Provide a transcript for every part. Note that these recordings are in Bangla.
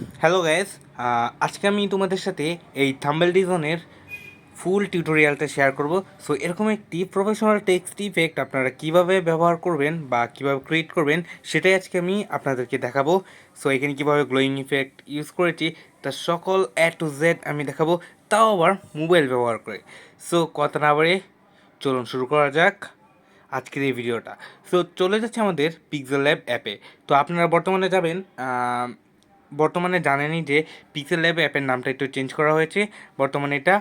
হ্যালো গাইস, আজকে আমি তোমাদের সাথে এই থাম্বনেল ডিজাইনের ফুল টিউটোরিয়ালটা শেয়ার করব। সো এরকম একটি প্রফেশনাল টেক্সট ইফেক্ট আপনারা কিভাবে ব্যবহার করবেন বা কিভাবে ক্রিয়েট করবেন সেটাই আজকে আমি আপনাদেরকে দেখাবো। সো এখানে কিভাবে গ্লোয়িং ইফেক্ট ইউজ করেছি তার সকল টু জেড আমি দেখাবো, তাও আবার মোবাইল ব্যবহার করে। সো কথা না বাড়ে চলুন শুরু করা যাক আজকের এই ভিডিওটা। সো চলে যাচ্ছে আমাদের পিক্সেল ল্যাব অ্যাপে। তো আপনারা বর্তমানে জানেনই যে পিক্সেল ল্যাব অ্যাপের নামটা একটু চেঞ্জ করা হয়েছে। বর্তমানে এটা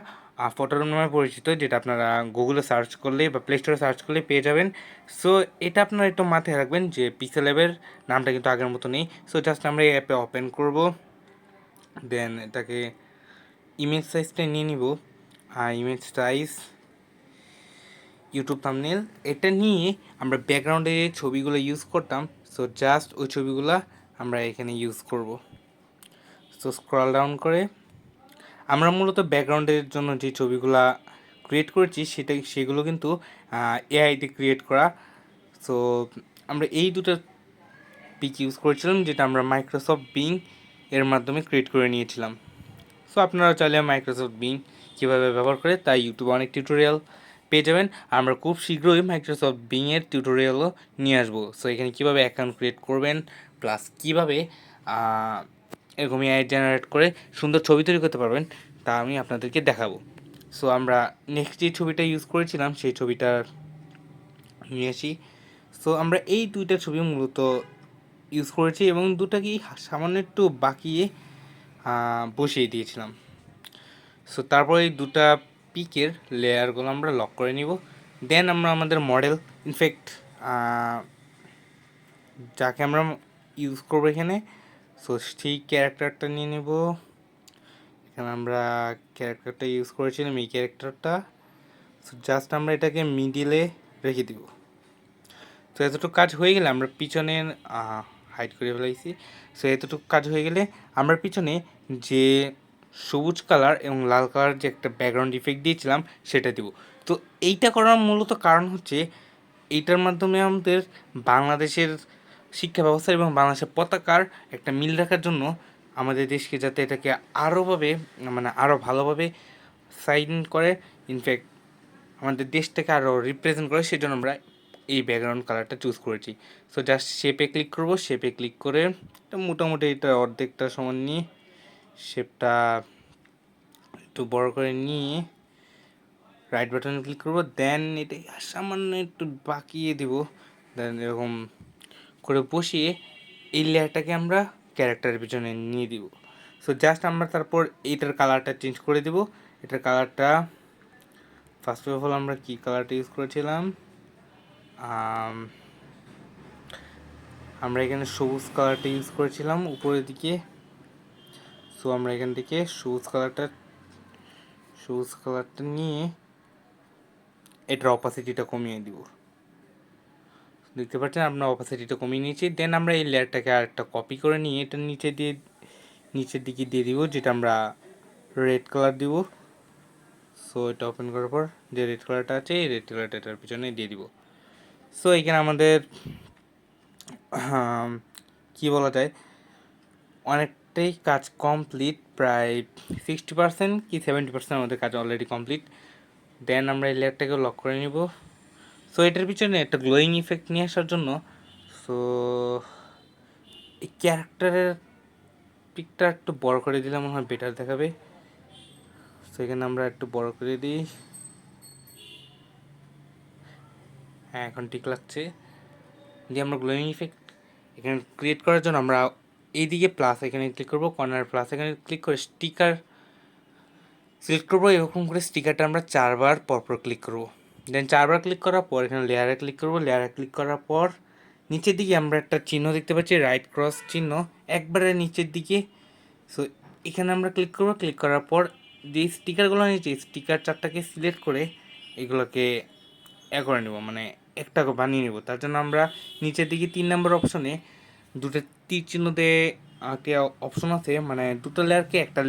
ফটোরুম নামে পরিচিত, যেটা আপনারা গুগলে সার্চ করলে বা প্লে স্টোরে সার্চ করলে পেয়ে যাবেন। সো এটা আপনারা একটু মাথায় রাখবেন যে পিক্সেল ল্যাবের নামটা কিন্তু আগের মতো নেই। সো জাস্ট আমরা এই অ্যাপে ওপেন করব, দেন এটাকে ইমেজ সাইজটা নিয়ে নিব। ইমেজ সাইজ ইউটিউব থাম্বনেল এটা নিয়ে আমরা ব্যাকগ্রাউন্ডে যে ছবিগুলো ইউজ করতাম, সো জাস্ট ওই ছবিগুলো আমরা এখানে ইউজ করব। সো স্ক্রল ডাউন করে আমরা মূলত ব্যাকগ্রাউন্ডের জন্য যে ছবিগুলো ক্রিয়েট করেছি সেগুলো কিন্তু এআইতে ক্রিয়েট করা। সো আমরা এই দুটো পিক ইউজ করেছিলাম, যেটা আমরা মাইক্রোসফট বিং এর মাধ্যমে ক্রিয়েট করে নিয়েছিলাম। সো আপনারা চাইলে মাইক্রোসফট বিং কীভাবে ব্যবহার করে তাই ইউটিউবে অনেক টিউটোরিয়াল পেয়ে যাবেন। আমরা খুব শীঘ্রই মাইক্রোসফট বিংয়ের টিউটোরিয়ালও নিয়ে আসবো। সো এখানে কীভাবে অ্যাকাউন্ট ক্রিয়েট করবেন, প্লাস কীভাবে এরকম এআই জেনারেট করে সুন্দর ছবি তৈরি করতে পারবেন তা আমি আপনাদেরকে দেখাবো। সো আমরা নেক্সট যে ছবিটা ইউজ করেছিলাম সেই ছবিটা নিয়ে আসি। সো আমরা এই দুইটা ছবি মূলত ইউজ করেছি এবং দুটাকেই সামান্য একটু বাকিয়ে বসিয়ে দিয়েছিলাম। সো তারপর এই দুটা পিকের লেয়ারগুলো আমরা লক করে নিব। দেন আমরা আমাদের মডেল ইনফ্যাক্ট যাকে আমরা ইউজ করবো এখানে, সো সেই ক্যারেক্টারটা নিয়ে নেব। এখানে আমরা ক্যারেক্টারটা ইউজ করেছিলাম, এই ক্যারেক্টারটা। সো জাস্ট আমরা এটাকে মিডিলে রেখে দিব। তো এতটুকু কাজ হয়ে গেলে আমরা পিছনে হাইড করে ফেলাইছি। সো এতটুকু কাজ হয়ে গেলে আমরা পিছনে যে সবুজ কালার এবং লাল কালার যে একটা ব্যাকগ্রাউন্ড ইফেক্ট দিয়েছিলাম সেটা দিব। তো এইটা করার মূলত কারণ হচ্ছে এইটার মাধ্যমে আমাদের বাংলাদেশের শিক্ষা ব্যবস্থা এবং বাংলাদেশের পতাকার একটা মিল রাখার জন্য আমাদের দেশকে যাতে এটাকে আরও ভালোভাবে সাইন করে, ইনফ্যাক্ট আমাদের দেশটাকে আরও রিপ্রেজেন্ট করে, সেজন্য আমরা এই ব্যাকগ্রাউন্ড কালারটা চুজ করেছি। সো জাস্ট শেপে ক্লিক করব, শেপে ক্লিক করে মোটামুটি এটা অর্ধেকটা সমান নিয়ে শেপটা একটু বড় করে নিয়ে রাইট বাটনে ক্লিক করব। দেন এটা সামান্য একটু বাঁকিয়ে দেব, দেন এরকম করে বসিয়ে এই লেয়ারটাকে আমরা ক্যারেক্টারের পিছনে নিয়ে দিব। সো জাস্ট আমরা তারপর এইটার কালারটা চেঞ্জ করে দেব। এটার কালারটা ফার্স্ট অফ অল আমরা কী কালারটা ইউজ করেছিলাম, আমরা এখানে সবুজ কালারটা ইউজ করেছিলাম উপরের দিকে। সো আমরা এখান থেকে সবুজ কালারটা নিয়ে এটার অপাসিটিটা কমিয়ে দিব। দেখতে পাচ্ছেন আমরা অপাসিটিটা কমিয়ে নিয়েছি। দেন আমরা এই লেয়ারটাকে আরেকটা কপি করে নিয়ে এটা নিচের দিকে দিয়ে দিব, যেটা আমরা রেড কালার দিব। সো এটা ওপেন করার পর যে রেড কালারটা আছে এই রেড কালারটা এটার পিছনে দিয়ে দিব। সো এখানে আমাদের কী বলা যায়, অনেকটাই কাজ কমপ্লিট, প্রায় 60% কি 70% আমাদের কাজ অলরেডি কমপ্লিট। দেন আমরা এই লেয়ারটাকে লক করে নিব। সো এটার পিছনে একটা গ্লোয়িং ইফেক্ট নিয়ে আসার জন্য সো এই ক্যারেক্টারের পিকটা একটু বড় করে দিলে মনে হয় বেটার দেখাবে। সো এখানে আমরা একটু বড় করে দিই। হ্যাঁ, এখন ঠিক লাগছে। দিয়ে আমরা গ্লোয়িং ইফেক্ট এখানে ক্রিয়েট করার জন্য আমরা এইদিকে প্লাস এখানে ক্লিক করবো, কর্নার প্লাস এখানে ক্লিক করে স্টিকার সিলেক্ট করবো। এরকম করে স্টিকারটা আমরা 4বার পরপর ক্লিক করবো। দেন 4বার ক্লিক করার পর এখানে লেয়ারে ক্লিক করবো। লেয়ারে ক্লিক করার পর নিচের দিকে আমরা একটা চিহ্ন দেখতে পাচ্ছি, রাইট ক্রস চিহ্ন, একবারে নিচের দিকে। সো এখানে আমরা ক্লিক করবো। ক্লিক করার পর যে স্টিকারগুলো নিচে স্টিকার 4টাকে সিলেক্ট করে এগুলোকে করে নেব, মানে একটা বানিয়ে নেব। তার জন্য আমরা নিচের দিকে 3 নম্বর অপশনে দুটো তীর চিহ্ন দিয়ে একটা অপশন আছে, মানে দুটো লেয়ারকে একটা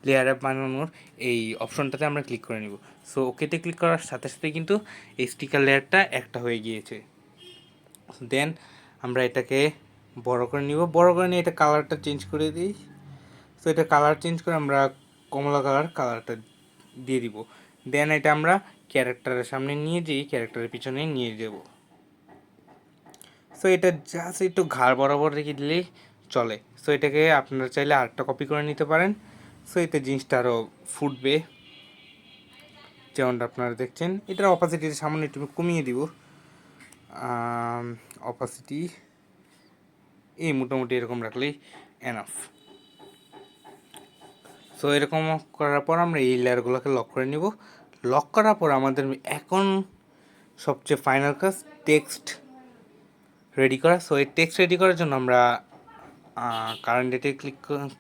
লেয়ারে বানানোর এই অপশনটাতে আমরা ক্লিক করে নিব। সো ওকেতে ক্লিক করার সাথে সাথে কিন্তু এই স্টিকার লেয়ারটা একটা হয়ে গিয়েছে। দেন আমরা এটাকে বড় করে নিব। বড় করে নিয়ে এটা কালারটা চেঞ্জ করে দিই। এটা কালার চেঞ্জ করে আমরা কমলা কালারটা দিয়ে দিব। দেন এটা আমরা ক্যারেক্টারের সামনে নিয়ে যেয়ে ক্যারেক্টারের পিছনে নিয়ে যাব। এটা জাস্ট একটু ঘাড় বরাবর রেখে দিলেই চলে। এটাকে আপনারা চাইলে আরেকটা কপি করে নিতে পারেন। এতে জিনিসটা আরও ফুটবে, যেমনটা আপনারা দেখছেন। এটার অপাসিটিটা সামান্য একটু কমিয়ে দিব, অপাসিটি এই মোটামুটি এরকম রাখলেই এনাফ। এরকম করার পর আমরা এই লেয়ারগুলোকে লক করে নিব। লক করার পর আমাদের এখন সবচেয়ে ফাইনাল কাজ টেক্সট রেডি করা। এই টেক্সট রেডি করার জন্য আমরা কারেন্ট ডেটে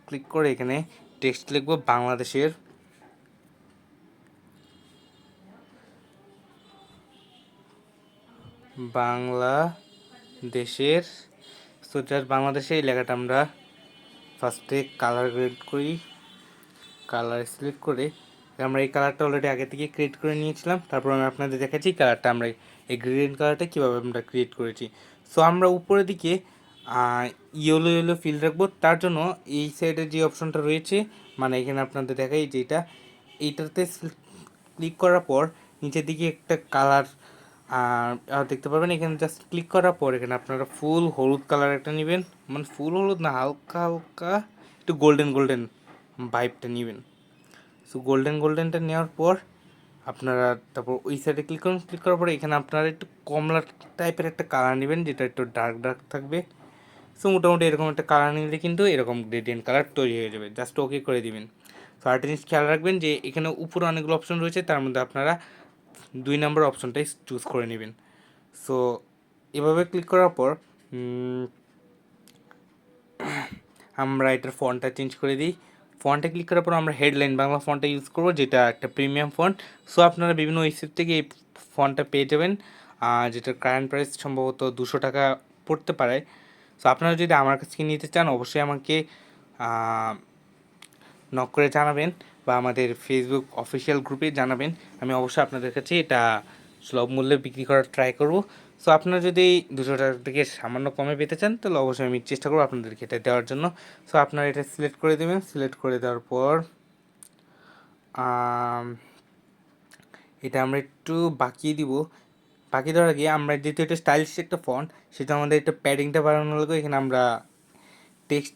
ক্লিক করে এখানে টেক্সট লিখব বাংলাদেশের। জাস্ট বাংলাদেশে এই লেখাটা আমরা ফার্স্টে কালার গ্রেড করি, কালার সিলেক্ট করে আমরা এই কালারটা অলরেডি আগে থেকে ক্রিয়েট করে নিয়েছিলাম। তারপর আমি আপনাদের দেখাচ্ছি কালারটা আমরা এই গ্রিন কালারটা কীভাবে আমরা ক্রিয়েট করেছি। আমরা উপরের দিকে ইয়েলো ফিল রাখবো। তার জন্য এই সাইডের যে অপশনটা রয়েছে, মানে এখানে আপনাদের দেখাই যে এইটাতে ক্লিক করার পর নিচের দিকে একটা কালার দেখতে পাবেন। এখানে জাস্ট ক্লিক করার পর এখানে আপনারা ফুল হলুদ কালার একটা নেবেন, মানে ফুল হলুদ না, হালকা হালকা একটু গোল্ডেন ভাইবটা নেবেন। গোল্ডেনটা নেওয়ার পর আপনারা তারপর ওই সাইডে ক্লিক করুন। ক্লিক করার পরে এখানে আপনারা একটু কমলা টাইপের একটা কালার নেবেন, যেটা একটু ডার্ক থাকবে। মোটামুটি এরকম একটা কালার নিলে কিন্তু এরকম গ্রেডিয়েন্ট কালার তৈরি হয়ে যাবে। জাস্ট ওকে করে দিবেন। আরেকটা জিনিস খেয়াল রাখবেন যে এখানে উপরে অনেকগুলো অপশন রয়েছে, তার মধ্যে আপনারা 2 নম্বর অপশনটাই চুজ করে নেবেন। এভাবে ক্লিক করার পর আমরা এটার ফন্টটা চেঞ্জ করে দিই। ফন্টে ক্লিক করার পর আমরা হেডলাইন বাংলা ফন্টটা ইউজ করবো, যেটা একটা প্রিমিয়াম ফন্ট। আপনারা বিভিন্ন ওয়েবসাইট থেকে এই ফন্টটা পেয়ে যাবেন, যেটার কারেন্ট প্রাইস সম্ভবত 200 টাকা পড়তে পারে। আপনারা যদি আমার কাছ থেকে নিতে চান অবশ্যই আমাকে নক করে জানাবেন বা আমাদের ফেসবুক অফিসিয়াল গ্রুপে জানাবেন। আমি অবশ্যই আপনাদের কাছে এটা সুলভ মূল্যে বিক্রি করার ট্রাই করব। আপনারা যদি 200 টাকা থেকে সামান্য কমে পেতে চান তাহলে অবশ্যই আমি চেষ্টা করবো আপনাদেরকে এটা দেওয়ার জন্য। আপনারা এটা সিলেক্ট করে দেবেন। সিলেক্ট করে দেওয়ার পর এটা আমরা একটু বাকিয়ে দিব। বাকি দেওয়ার আগে আমরা যেহেতু এটা স্টাইলিশ একটা ফন্ট, সেটা আমাদের একটা প্যাডিংটা বাড়ানো লাগবে। এখানে আমরা টেক্সট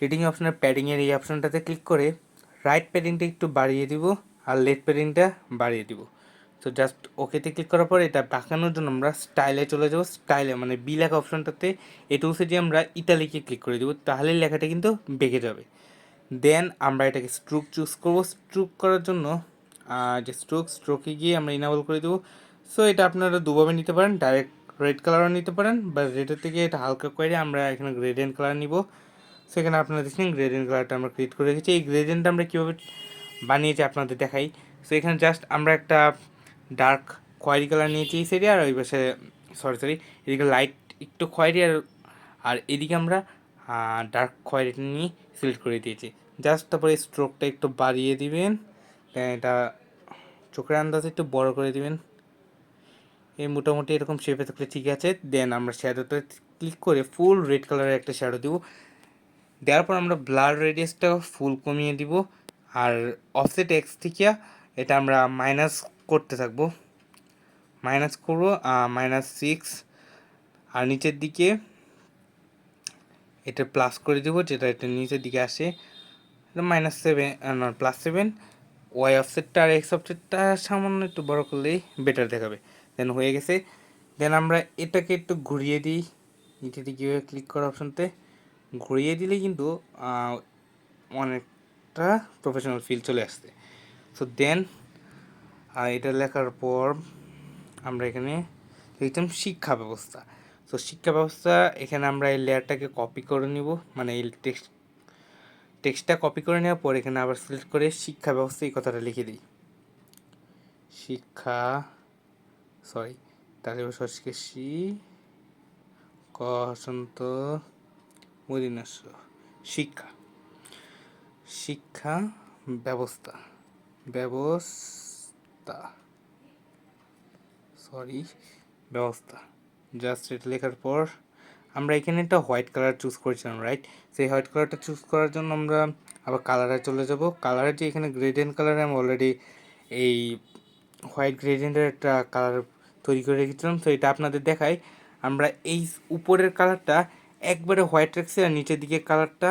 রিডিং অপশনের প্যাডিংয়ের এই অপশনটাতে ক্লিক করে রাইট প্যাডিংটা একটু বাড়িয়ে দিব আর লেফট প্যাডিংটা বাড়িয়ে দিব। জাস্ট ওকেতে ক্লিক করার পর এটা বাঁকানোর জন্য আমরা স্টাইলে চলে যাব। স্টাইলে মানে বি লেখা অপশনটাতে এই টুলসে যে আমরা ইটালিকে ক্লিক করে দেবো, তাহলে লেখাটা কিন্তু বেঁকে যাবে। দেন আমরা এটাকে স্ট্রোক চুজ করবো। স্ট্রোক করার জন্য যে স্ট্রোকে গিয়ে আমরা ইনাবল করে দেবো। এটা আপনারা দুভাবে নিতে পারেন, ডাইরেক্ট রেড কালারও নিতে পারেন বা রেডের থেকে এটা হালকা করে আমরা এখানে গ্রেডিয়েন্ট কালার নিব। এখানে আপনারা দেখছেন গ্রেডিয়েন্ট কালারটা আমরা ক্রিয়েট করে রেখেছি। এই গ্রেডিয়েন্টটা আমরা কীভাবে বানিয়েছি আপনাদের দেখাই। এখানে জাস্ট আমরা একটা ডার্ক খয়েরি কালার নিয়েছি এই সাইডে, আর ওই পাশে সরি এদিকে লাইট একটু খয়েরি, আর এদিকে আমরা ডার্ক খয়েরিটা নিয়ে সিলেক্ট করে দিয়েছি। জাস্ট তারপরে স্ট্রোকটা একটু বাড়িয়ে দিবেন, এটা চোখের আন্দাজে একটু বড় করে দিবেন। এই মোটামুটি এরকম শেপে থাকলে ঠিক আছে। দেন আমরা শ্যাডোতে ক্লিক করে ফুল রেড কালারের একটা শ্যাডো দিব। দেওয়ার পর আমরা ব্লার রেডিয়াসটা ফুল কমিয়ে দিব, আর অফসেট এক্স থেকে এটা আমরা মাইনাস করতে থাকবো। মাইনাস করবো -6, আর নিচের দিকে এটা প্লাস করে দেবো, যেটা এটা নিচের দিকে আসে -7 +7। ওয়াই অফসেটটা আর এক্স অফসেটটা সামান্য একটু বড় করলেই বেটার দেখাবে। দেন হয়ে গেছে। দেন আমরা এটাকে একটু ঘুরিয়ে দিই। নিচের দিকে ক্লিক করা অপশনতে ঘুরিয়ে দিলে কিন্তু অনেকটা প্রফেশনাল ফিল চলে আসছে। দেন এটা লেখার পর আমরা এখানে লিখতাম শিক্ষা ব্যবস্থা। শিক্ষা ব্যবস্থা এখানে আমরা এই লেয়ারটাকে কপি করে নিব, মানে এই টেক্সটটা কপি করে নেওয়ার পর এখানে আবার সিলেক্ট করে শিক্ষা ব্যবস্থা এই কথাটা লিখে দিই। শিক্ষা তাহলে শি ক হসন্ত মদিনাস্য শিক্ষা ব্যবস্থা ব্যবস্থা জাস্ট এটা লেখার পর আমরা এখানে একটা হোয়াইট কালার চুজ করেছিলাম, রাইট? সেই হোয়াইট কালারটা চুজ করার জন্য আমরা আবার কালারে চলে যাব। কালারে যে এখানে গ্রেডিয়েন্ট কালারে আমি অলরেডি এই হোয়াইট গ্রেডিয়েন্টের একটা কালার তৈরি করে রেখেছিলাম, তো এটা আপনাদের দেখাই। আমরা এই উপরের কালারটা একবারে হোয়াইট রাখছি, আর নিচের দিকে কালারটা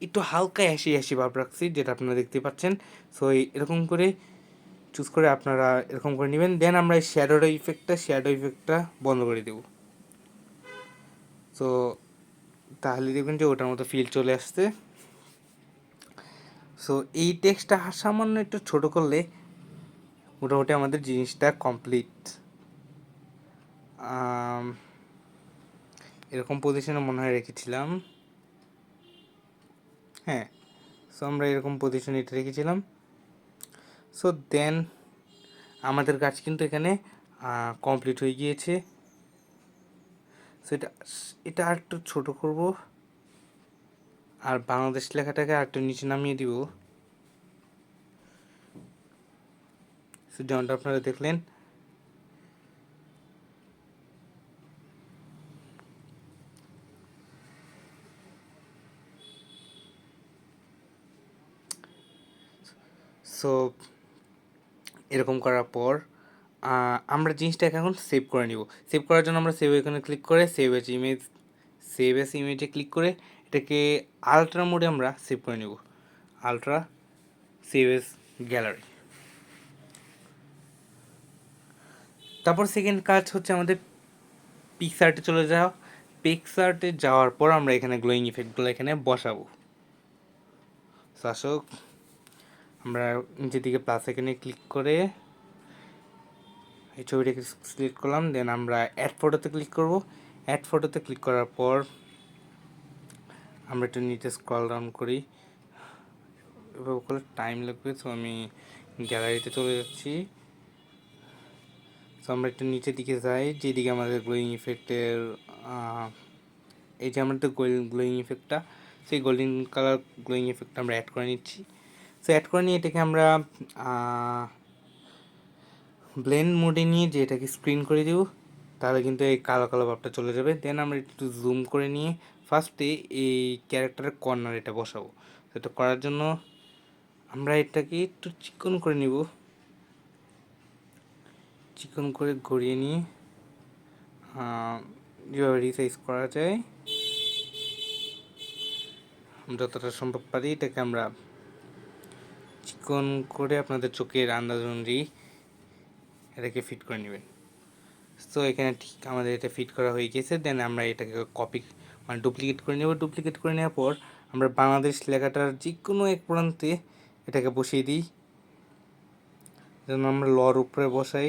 একটু হালকা অ্যাশি অ্যাশি ভাব রাখছি, যেটা আপনারা দেখতে পাচ্ছেন। সো এরকম করে চুজ করে আপনারা এরকম করে নেবেন। দেন আমরা এই শ্যাডো ইফেক্টটা বন্ধ করে দেব। সো তাহলে দেখবেন যে ওটার মতো ফিল চলে আসছে। সো এই টেক্সটটা সামান্য একটু ছোট করলে মোটামুটি আমাদের জিনিসটা কমপ্লিট। এরকম পজিশনে মনে হয় রেখেছিলাম, হ্যাঁ। সো আমরা এরকম পজিশনে এটা রেখেছিলাম। সো দেন আমাদের কাজ কিন্তু এখানে কমপ্লিট হয়ে গিয়েছে। সো এটা আর একটু ছোটো করব, আর বাংলাদেশ লেখাটাকে আর একটু নিচে নামিয়ে দিব। সো যেমনটা আপনারা দেখলেন। সো এরকম করার পর আমরা জিনিসটাকে এখন সেভ করে নিব। সেভ করার জন্য আমরা সেভ এখানে ক্লিক করে সেভ এস ইমেজে ক্লিক করে এটাকে আলট্রা মোডে আমরা সেভ করে নিব। Ultra save S gallery. তারপর সেকেন্ড কাজ হচ্ছে আমাদের পিকসার্টে চলে যাওয়া। পিকসার্টে যাওয়ার পর আমরা এখানে গ্লোয়িং ইফেক্টগুলো এখানে বসাবো। শাসক আমরা নিচের দিকে প্লাস এখানে ক্লিক করে এই ছবিটাকে সিলেক্ট করলাম। দেন আমরা অ্যাড ফটোতে ক্লিক করব। অ্যাড ফটোতে ক্লিক করার পর আমরা একটু নিচে স্ক্রল ডাউন করি, এভাবে করলে টাইম লাগবে। সো আমি গ্যালারিতে চলে যাচ্ছি। সো আমরা একটু নিচের দিকে যাই, যেদিকে আমাদের গ্লোয়িং ইফেক্টের এই যে আমাদের গ্লোয়িং ইফেক্টটা, সেই গোল্ডেন কালার গ্লোয়িং ইফেক্টটা আমরা অ্যাড করে নিচ্ছি। সো অ্যাড করে নিয়ে এটাকে আমরা ব্লেন্ড মোডে নিয়ে যে এটাকে স্ক্রিন করে দেব, তাহলে কিন্তু এই কালো কালো ভাবটা চলে যাবে। দেন আমরা একটু জুম করে নিয়ে ফার্স্টে এই ক্যারেক্টারের কর্নার এটা বসাবো। সেটা করার জন্য আমরা এটাকে একটু চিকন করে নিব, চিকন করে ঘুরিয়ে নিয়ে যেভাবে রিসাইজ করা যায় যতটা সম্ভব পারি এটাকে আমরা চিকন করে আপনাদের চোখের আন্দাজ অনুযায়ী এটাকে ফিট করে নেবেন। সো এখানে ঠিক আমাদের এটা ফিট করা হয়ে গেছে। দেন আমরা এটাকে ডুপ্লিকেট করে নেব। ডুপ্লিকেট করে নেওয়ার পর আমরা বাংলাদেশ লেখাটার যে কোনো এক প্রান্তে এটাকে বসিয়ে দিই। যেন আমরা লর উপরে বসাই।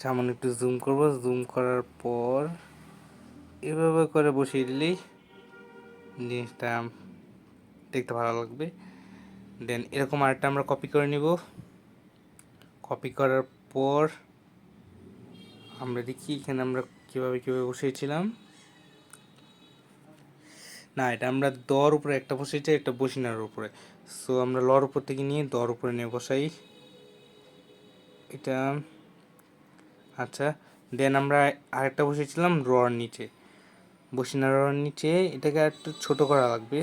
সামান্য একটু জুম করব, জুম করার পর এভাবে করে বসিয়ে দিলেই জিনিসটা দেখতে ভালো লাগবে। দেন এরকম আরেকটা আমরা কপি করে নিব। কপি করার পর আমরা দেখি এখানে আমরা কীভাবে বসিয়েছিলাম। না, এটা আমরা দর উপরে একটা বসিয়েছি, একটা বসিনার উপরে। সো আমরা লর উপর থেকে নিয়ে দর উপরে নিয়ে বসাই এটা। আচ্ছা, দেন আমরা আরেকটা বসিয়েছিলাম রর নিচে, বসিনার রর নিচে। এটাকে একটু ছোট করা লাগবে।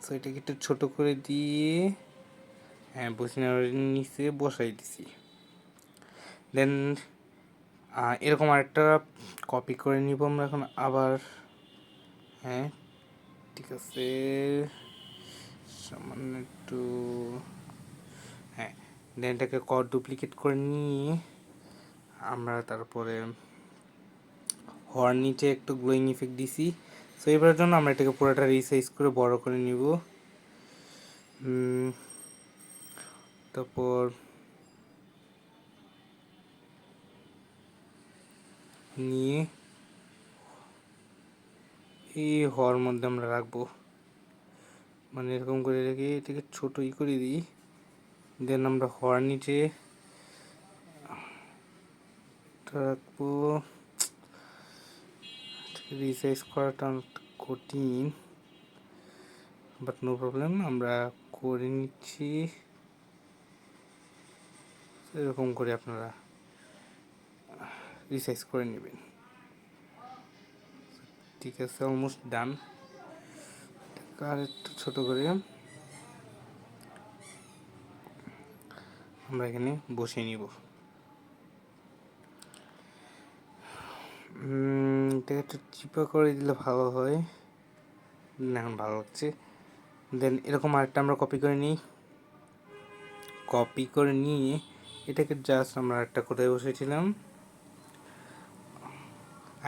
সো এটাকে একটু ছোট করে দিয়ে হ্যাঁ বসিনার নিচে বসাই দিছি। দেন এরকম আরেকটা কপি করে নিব আমরা এখন আবার। হ্যাঁ ঠিক আছে, সামান্য একটু হ্যাঁ। দেন এটাকে ডুপ্লিকেট করে নিয়ে আমরা তারপরে হওয়ার নিচে একটু গ্লোয়িং ইফেক্ট দিছি। সো এবার জন্য আমরা এটাকে পুরোটা রিসাইজ করে বড় করে নিব। তারপর নিয়ে এই হওয়ার মধ্যে আমরা রাখবো, মানে এরকম করে রেখে এটাকে ছোটোই করে দিই। দেন আমরা হওয়ার নিচে রাখবো। রিসাইজ করাটা কঠিন, বাট নো প্রবলেম, আমরা করে নিচ্ছি। এরকম করে আপনারা রিসাইজ করে নেবেন। ঠিক আছে, অলমোস্ট ডান। আর একটু ছোটো করে আমরা এখানে বসিয়ে নিব। এটাকে একটু চিপা করে দিলে ভালো হয়, এখন ভালো লাগছে। দেন এরকম আরেকটা আমরা কপি করে নিই। কপি করে নিয়ে এটাকে জাস্ট আমরা একটা কোথায় বসেছিলাম,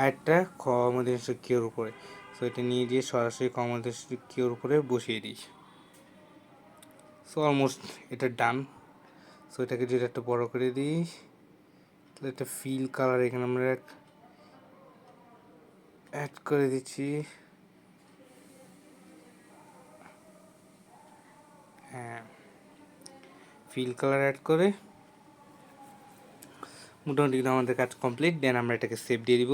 আরেকটা কমোডেশন কিওর উপরে। সো এটা নিয়ে গিয়ে সরাসরি কমোডেশন কিওর উপরে বসিয়ে দিই। সো অলমোস্ট এটা ডান। সো এটাকে যদি একটু বড় করে দিই, তাহলে একটা ফিল কালার এখানে আমরা অ্যাড করে দিচ্ছি। হ্যাঁ, ফিল কালার অ্যাড করে মোটামুটি কিন্তু আমাদের কাজ কমপ্লিট। দেন আমরা এটাকে সেভ দিয়ে দিব।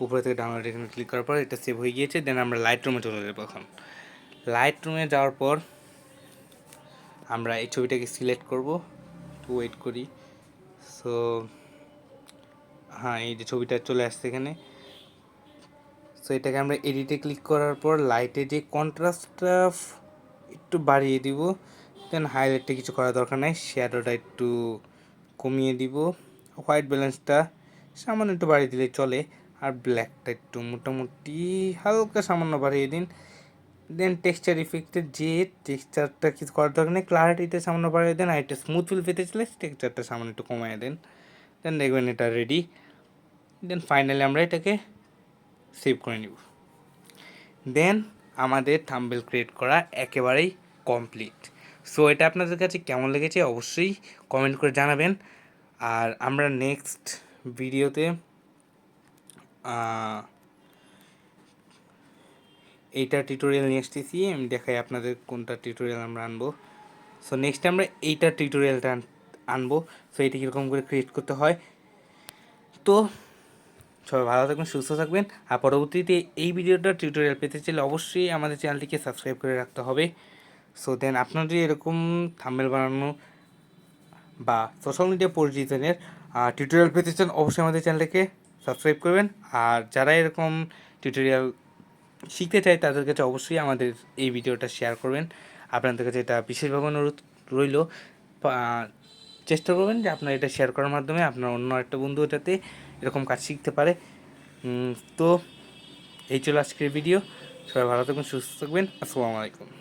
উপরে থেকে ডাউনলোড এখানে ক্লিক করার পর এটা সেভ হয়ে গিয়েছে। দেন আমরা লাইট রুমে চলে যাবো। এখন লাইট রুমে যাওয়ার পর আমরা এই ছবিটাকে সিলেক্ট করব। একটু ওয়েট করি। সো হ্যাঁ, এই যে ছবিটা চলে আসছে এখানে। সো এটাকে আমরা এডিটে ক্লিক করার পর লাইটে যে কন্ট্রাস্টটা একটু বাড়িয়ে দিব। দেন হাইলাইটটা কিছু করার দরকার নাই, শ্যাডোটা একটু কমিয়ে দিব, হোয়াইট ব্যালেন্সটা সামান্য একটু বাড়িয়ে দিলে চলে, আর ব্ল্যাকটা একটু মোটামুটি হালকা সামান্য বাড়িয়ে দিন। দেন টেক্সচার ইফেক্টের যে টেক্সচারটা কিছু করার দরকার নেই, ক্লারিটিটা সামান্য বাড়িয়ে দেন, আর একটা স্মুথ ফিল পেতে চলে টেক্সচারটা সামান্য একটু কমিয়ে দেন। দেন দেখবেন এটা রেডি। দেন ফাইনালি আমরা এটাকে সেভ করে নিব। দেন আমাদের থাম্বনেল ক্রিয়েট করা একেবারেই কমপ্লিট। সো এটা আপনাদের কাছে কেমন লেগেছে অবশ্যই কমেন্ট করে জানাবেন। আর আমরা নেক্সট ভিডিওতে এইটা টিউটোরিয়াল নিয়ে আসতেছি, আমি দেখাই আপনাদের কোনটা টিউটোরিয়াল আমরা আনবো। সো নেক্সট আমরা এইটা টিউটোরিয়ালটা আনবো। সো এটা কীরকম করে ক্রিয়েট করতে হয়। তো সবাই ভালো থাকবেন, সুস্থ থাকবেন। আর পরবর্তীতে এই ভিডিওটা টিউটোরিয়াল পেতে চাইলে অবশ্যই আমাদের চ্যানেলটিকে সাবস্ক্রাইব করে রাখতে হবে। সো দেন আপনার যদি এরকম থাম্বনেল বানানো বা সোশ্যাল মিডিয়া পরিচিতনের টিউটোরিয়াল পেতে চান, অবশ্যই আমাদের চ্যানেলটাকে সাবস্ক্রাইব করবেন। আর যারা এরকম টিউটোরিয়াল শিখতে চায় তাদের কাছে অবশ্যই আমাদের এই ভিডিওটা শেয়ার করবেন। আপনাদের কাছে এটা বিশেষভাবে অনুরোধ রইল, চেষ্টা করবেন যে আপনার এটা শেয়ার করার মাধ্যমে আপনার অন্য একটা বন্ধু যাতে এরকম কাজ শিখতে পারে। তো এই ছিল আজকের ভিডিও। সবাই ভালো থাকবেন, সুস্থ থাকবেন। আসসালামু আলাইকুম।